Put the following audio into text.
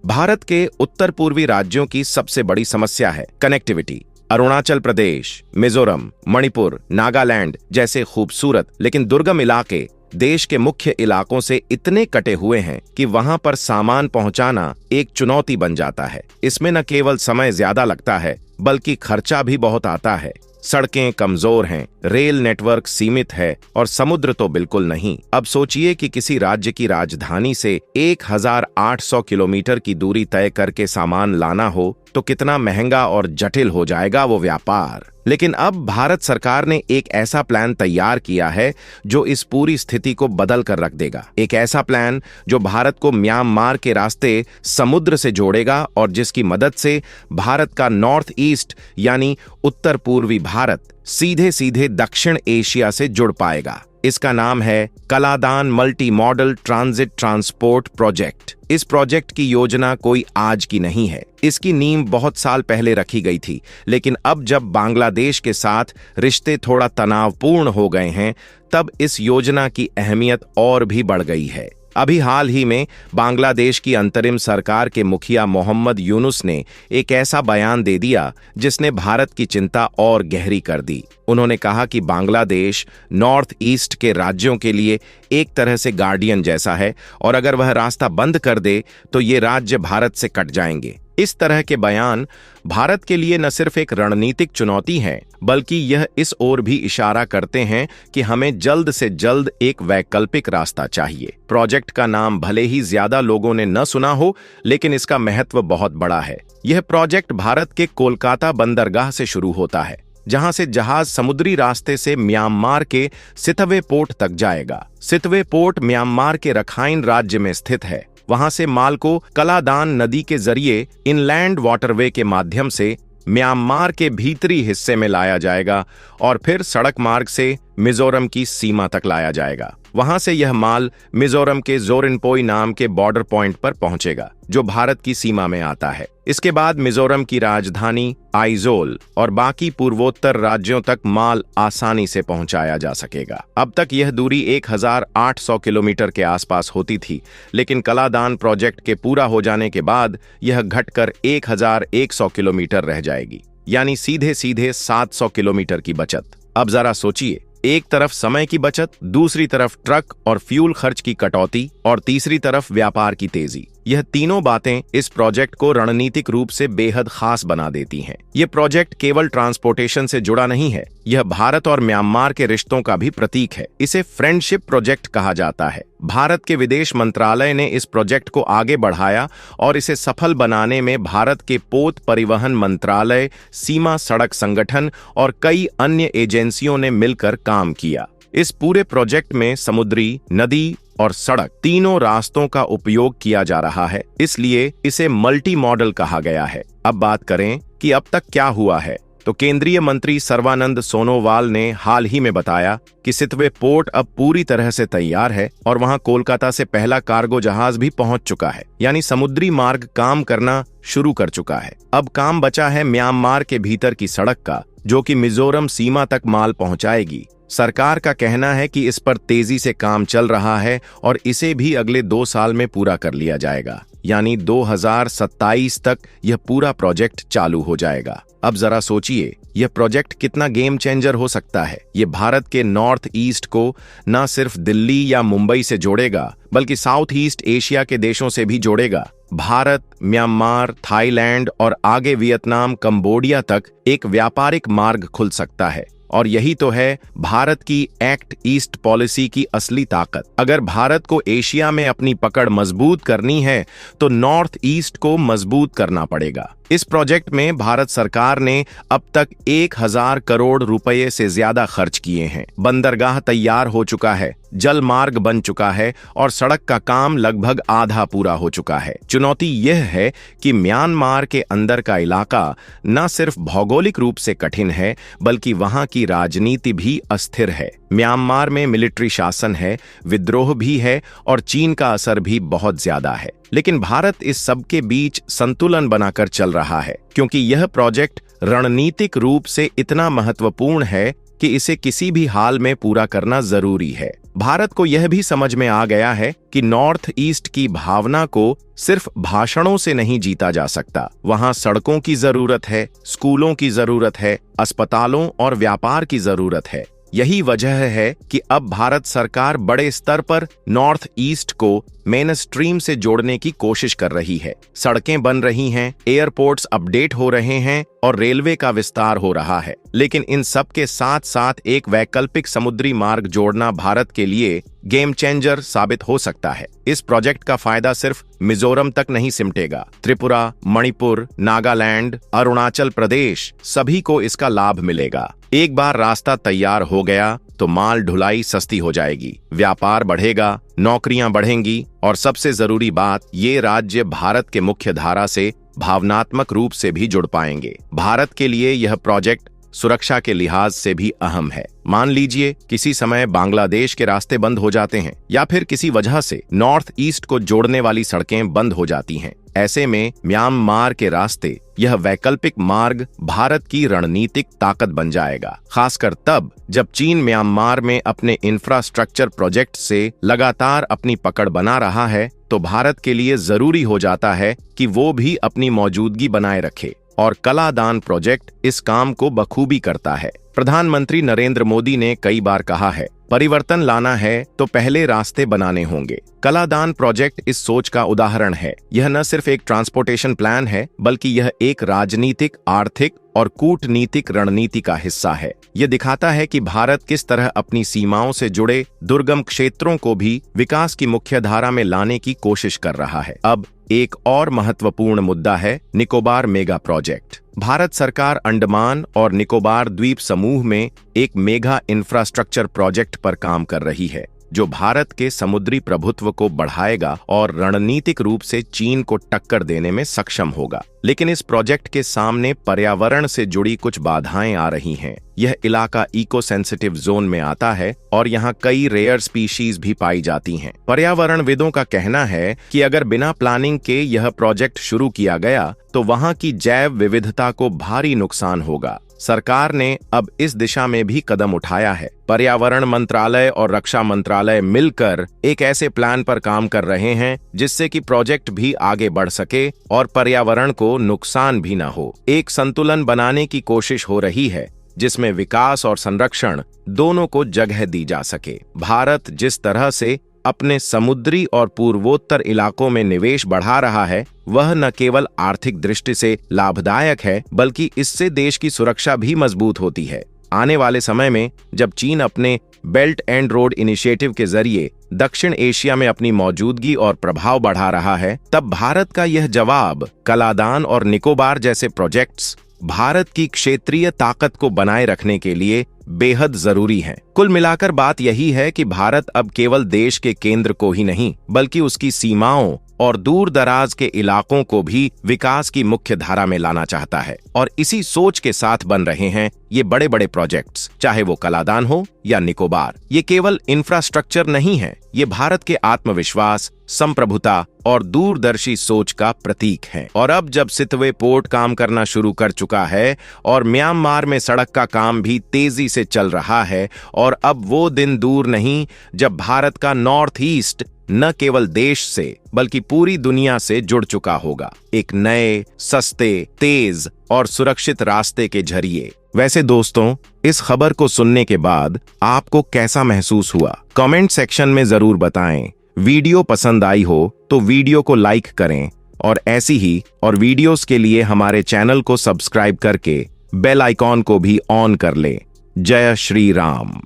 भारत के उत्तर पूर्वी राज्यों की सबसे बड़ी समस्या है कनेक्टिविटी। अरुणाचल प्रदेश, मिजोरम, मणिपुर, नागालैंड जैसे खूबसूरत लेकिन दुर्गम इलाके देश के मुख्य इलाकों से इतने कटे हुए हैं कि वहां पर सामान पहुंचाना एक चुनौती बन जाता है। इसमें न केवल समय ज्यादा लगता है बल्कि खर्चा भी बहुत आता है। सड़कें कमजोर हैं, रेल नेटवर्क सीमित है और समुद्र तो बिल्कुल नहीं। अब सोचिए कि किसी राज्य की राजधानी से 1800 किलोमीटर की दूरी तय करके सामान लाना हो तो कितना महंगा और जटिल हो जाएगा वो व्यापार। लेकिन अब भारत सरकार ने एक ऐसा प्लान तैयार किया है जो इस पूरी स्थिति को बदल कर रख देगा। एक ऐसा प्लान जो भारत को म्यांमार के रास्ते समुद्र से जोड़ेगा और जिसकी मदद से भारत का नॉर्थ ईस्ट यानी उत्तर पूर्वी भारत सीधे सीधे दक्षिण एशिया से जुड़ पाएगा। इसका नाम है Kaladan multi modal transit transport project. इस प्रोजेक्ट की योजना कोई आज की नहीं है। इसकी नींव बहुत साल पहले रखी गई थी, लेकिन अब जब बांग्लादेश के साथ रिश्ते थोड़ा तनावपूर्ण हो गए हैं, तब इस योजना की अहमियत और भी बढ़ गई है। अभी हाल ही में बांग्लादेश की अंतरिम सरकार के मुखिया मोहम्मद यूनुस ने एक ऐसा बयान दे दिया जिसने भारत की चिंता और गहरी कर दी। उन्होंने कहा कि बांग्लादेश नॉर्थ ईस्ट के राज्यों के लिए एक तरह से गार्डियन जैसा है और अगर वह रास्ता बंद कर दे तो ये राज्य भारत से कट जाएंगे। इस तरह के बयान भारत के लिए न सिर्फ एक रणनीतिक चुनौती है बल्कि यह इस ओर भी इशारा करते हैं कि हमें जल्द से जल्द एक वैकल्पिक रास्ता चाहिए। प्रोजेक्ट का नाम भले ही ज्यादा लोगों ने न सुना हो, लेकिन इसका महत्व बहुत बड़ा है। यह प्रोजेक्ट भारत के कोलकाता बंदरगाह से शुरू होता है, जहां से जहाज समुद्री रास्ते से म्यांमार के सितवे पोर्ट तक जाएगा। सितवे पोर्ट म्यांमार के रखाइन राज्य में स्थित है। वहां से माल को कलादान नदी के जरिए इनलैंड वाटरवे के माध्यम से म्यांमार के भीतरी हिस्से में लाया जाएगा और फिर सड़क मार्ग से मिजोरम की सीमा तक लाया जाएगा। वहां से यह माल मिजोरम के जोरिनपोई नाम के बॉर्डर पॉइंट पर पहुंचेगा, जो भारत की सीमा में आता है। इसके बाद मिजोरम की राजधानी आइजोल और बाकी पूर्वोत्तर राज्यों तक माल आसानी से पहुंचाया जा सकेगा। अब तक यह दूरी 1800 किलोमीटर के आसपास होती थी, लेकिन कलादान प्रोजेक्ट के पूरा हो जाने के बाद यह घटकर 1100 किलोमीटर रह जाएगी, यानी सीधे सीधे 700 किलोमीटर की बचत। अब जरा सोचिए, एक तरफ समय की बचत, दूसरी तरफ ट्रक और फ्यूल खर्च की कटौती और तीसरी तरफ व्यापार की तेजी। यह तीनों बातें इस प्रोजेक्ट को रणनीतिक रूप से बेहद खास बना देती हैं। यह प्रोजेक्ट केवल ट्रांसपोर्टेशन से जुड़ा नहीं है, यह भारत और म्यांमार के रिश्तों का भी प्रतीक है। इसे फ्रेंडशिप प्रोजेक्ट कहा जाता है। भारत के विदेश मंत्रालय ने इस प्रोजेक्ट को आगे बढ़ाया और इसे सफल बनाने में भारत के पोत परिवहन मंत्रालय, सीमा सड़क संगठन और कई अन्य एजेंसियों ने मिलकर काम किया। इस पूरे प्रोजेक्ट में समुद्री, नदी और सड़क तीनों रास्तों का उपयोग किया जा रहा है, इसलिए इसे मल्टी मॉडल कहा गया है। अब बात करें कि अब तक क्या हुआ है, तो केंद्रीय मंत्री सर्बानंद सोनोवाल ने हाल ही में बताया कि सितवे पोर्ट अब पूरी तरह से तैयार है और वहां कोलकाता से पहला कार्गो जहाज भी पहुंच चुका है, यानी समुद्री मार्ग काम करना शुरू कर चुका है। अब काम बचा है म्यांमार के भीतर की सड़क का, जो कि मिजोरम सीमा तक माल पहुंचाएगी। सरकार का कहना है कि इस पर तेजी से काम चल रहा है और इसे भी अगले 2 साल में पूरा कर लिया जाएगा, यानी 2027 तक यह पूरा प्रोजेक्ट चालू हो जाएगा। अब जरा सोचिए, यह प्रोजेक्ट कितना गेम चेंजर हो सकता है। यह भारत के नॉर्थ ईस्ट को न सिर्फ दिल्ली या मुंबई से जोड़ेगा, बल्कि साउथ ईस्ट एशिया के देशों से भी जोड़ेगा। भारत, म्यांमार, थाईलैंड और आगे वियतनाम, कंबोडिया तक एक व्यापारिक मार्ग खुल सकता है। और यही तो है भारत की एक्ट ईस्ट पॉलिसी की असली ताकत। अगर भारत को एशिया में अपनी पकड़ मजबूत करनी है तो नॉर्थ ईस्ट को मजबूत करना पड़ेगा। इस प्रोजेक्ट में भारत सरकार ने अब तक 1000 करोड़ रुपए से ज्यादा खर्च किए हैं। बंदरगाह तैयार हो चुका है, जल मार्ग बन चुका है और सड़क का काम लगभग आधा पूरा हो चुका है। चुनौती यह है कि म्यांमार के अंदर का इलाका न सिर्फ भौगोलिक रूप से कठिन है, बल्कि वहां की राजनीति भी अस्थिर है। म्यांमार में मिलिट्री शासन है, विद्रोह भी है और चीन का असर भी बहुत ज्यादा है। लेकिन भारत इस सब के बीच संतुलन बनाकर चल रहा है, क्योंकि यह प्रोजेक्ट रणनीतिक रूप से इतना महत्वपूर्ण है कि इसे किसी भी हाल में पूरा करना जरूरी है। भारत को यह भी समझ में आ गया है कि नॉर्थ ईस्ट की भावना को सिर्फ भाषणों से नहीं जीता जा सकता। वहां सड़कों की जरूरत है, स्कूलों की जरूरत है, अस्पतालों और व्यापार की जरूरत है। यही वजह है कि अब भारत सरकार बड़े स्तर पर नॉर्थ ईस्ट को मेन स्ट्रीम से जोड़ने की कोशिश कर रही है। सड़कें बन रही हैं, एयरपोर्ट्स अपडेट हो रहे हैं और रेलवे का विस्तार हो रहा है। लेकिन इन सब के साथ साथ एक वैकल्पिक समुद्री मार्ग जोड़ना भारत के लिए गेम चेंजर साबित हो सकता है। इस प्रोजेक्ट का फायदा सिर्फ मिजोरम तक नहीं सिमटेगा। त्रिपुरा, मणिपुर, नागालैंड, अरुणाचल प्रदेश सभी को इसका लाभ मिलेगा। एक बार रास्ता तैयार हो गया तो माल ढुलाई सस्ती हो जाएगी, व्यापार बढ़ेगा, नौकरियां बढ़ेंगी और सबसे जरूरी बात, ये राज्य भारत के मुख्य धारा से भावनात्मक रूप से भी जुड़ पाएंगे। भारत के लिए यह प्रोजेक्ट सुरक्षा के लिहाज से भी अहम है। मान लीजिए किसी समय बांग्लादेश के रास्ते बंद हो जाते हैं या फिर किसी वजह से नॉर्थ ईस्ट को जोड़ने वाली सड़कें बंद हो जाती हैं। ऐसे में म्यांमार के रास्ते यह वैकल्पिक मार्ग भारत की रणनीतिक ताकत बन जाएगा, खासकर तब जब चीन म्यांमार में अपने इंफ्रास्ट्रक्चर प्रोजेक्ट से लगातार अपनी पकड़ बना रहा है। तो भारत के लिए जरूरी हो जाता है कि वो भी अपनी मौजूदगी बनाए रखे और कलादान प्रोजेक्ट इस काम को बखूबी करता है। प्रधानमंत्री नरेंद्र मोदी ने कई बार कहा है, परिवर्तन लाना है तो पहले रास्ते बनाने होंगे। कलादान प्रोजेक्ट इस सोच का उदाहरण है। यह न सिर्फ एक ट्रांसपोर्टेशन प्लान है, बल्कि यह एक राजनीतिक, आर्थिक और कूटनीतिक रणनीति का हिस्सा है। यह दिखाता है कि भारत किस तरह अपनी सीमाओं से जुड़े दुर्गम क्षेत्रों को भी विकास की मुख्यधारा में लाने की कोशिश कर रहा है। अब एक और महत्वपूर्ण मुद्दा है निकोबार मेगा प्रोजेक्ट। भारत सरकार अंडमान और निकोबार द्वीप समूह में एक मेगा इंफ्रास्ट्रक्चर प्रोजेक्ट पर काम कर रही है, जो भारत के समुद्री प्रभुत्व को बढ़ाएगा और रणनीतिक रूप से चीन को टक्कर देने में सक्षम होगा। लेकिन इस प्रोजेक्ट के सामने पर्यावरण से जुड़ी कुछ बाधाएं आ रही हैं। यह इलाका इको सेंसिटिव जोन में आता है और यहाँ कई रेयर स्पीशीज भी पाई जाती हैं। पर्यावरणविदों का कहना है कि अगर बिना प्लानिंग के यह प्रोजेक्ट शुरू किया गया तो वहाँ की जैव विविधता को भारी नुकसान होगा। सरकार ने अब इस दिशा में भी कदम उठाया है। पर्यावरण मंत्रालय और रक्षा मंत्रालय मिलकर एक ऐसे प्लान पर काम कर रहे हैं जिससे कि प्रोजेक्ट भी आगे बढ़ सके और पर्यावरण को नुकसान भी न हो। एक संतुलन बनाने की कोशिश हो रही है जिसमें विकास और संरक्षण दोनों को जगह दी जा सके। भारत जिस तरह से अपने समुद्री और पूर्वोत्तर इलाकों में निवेश बढ़ा रहा है, वह न केवल आर्थिक दृष्टि से लाभदायक है, बल्कि इससे देश की सुरक्षा भी मजबूत होती है। आने वाले समय में जब चीन अपने बेल्ट एंड रोड इनिशिएटिव के जरिए दक्षिण एशिया में अपनी मौजूदगी और प्रभाव बढ़ा रहा है, तब भारत का यह जवाब कलादान और निकोबार जैसे प्रोजेक्ट्स भारत की क्षेत्रीय ताकत को बनाए रखने के लिए बेहद जरूरी है। कुल मिलाकर बात यही है कि भारत अब केवल देश के केंद्र को ही नहीं, बल्कि उसकी सीमाओं और दूर दराज के इलाकों को भी विकास की मुख्य धारा में लाना चाहता है। और इसी सोच के साथ बन रहे हैं ये बड़े बड़े प्रोजेक्ट्स, चाहे वो कलादान हो या निकोबार। ये केवल इंफ्रास्ट्रक्चर नहीं है, ये भारत के आत्मविश्वास, संप्रभुता और दूरदर्शी सोच का प्रतीक है। और अब जब सितवे पोर्ट काम करना शुरू कर चुका है और म्यांमार में सड़क का काम भी तेजी से चल रहा है, और अब वो दिन दूर नहीं जब भारत का नॉर्थ ईस्ट न केवल देश से बल्कि पूरी दुनिया से जुड़ चुका होगा, एक नए, सस्ते, तेज और सुरक्षित रास्ते के जरिए। वैसे दोस्तों, इस खबर को सुनने के बाद आपको कैसा महसूस हुआ? कमेंट सेक्शन में जरूर बताएं। वीडियो पसंद आई हो तो वीडियो को लाइक करें और ऐसी ही और वीडियोस के लिए हमारे चैनल को सब्सक्राइब करके बेल आइकॉन को भी ऑन कर लें। जय श्री राम।